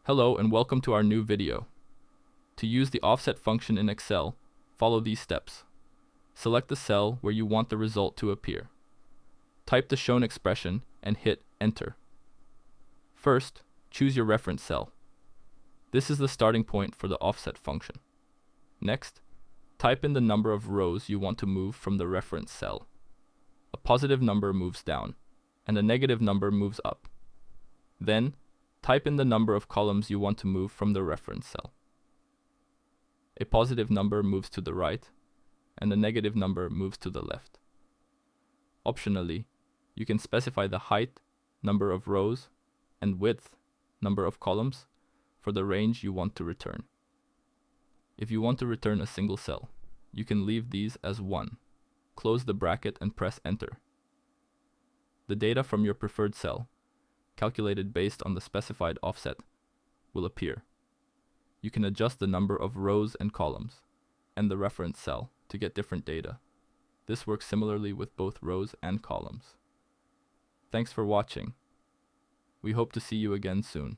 Hello and welcome to our new video. To use the offset function in Excel, follow these steps. Select the cell where you want the result to appear. Type the shown expression and hit Enter. First, choose your reference cell. This is the starting point for the offset function. Next, type in the number of rows you want to move from the reference cell. A positive number moves down, and a negative number moves up. Then, type in the number of columns you want to move from the reference cell. A positive number moves to the right, and a negative number moves to the left. Optionally, you can specify the height, number of rows, and width, number of columns, for the range you want to return. If you want to return a single cell, you can leave these as 1. Close the bracket and press Enter. The data from your preferred cell, calculated based on the specified offset, will appear. You can adjust the number of rows and columns, and the reference cell to get different data. This works similarly with both rows and columns. Thanks for watching. We hope to see you again soon.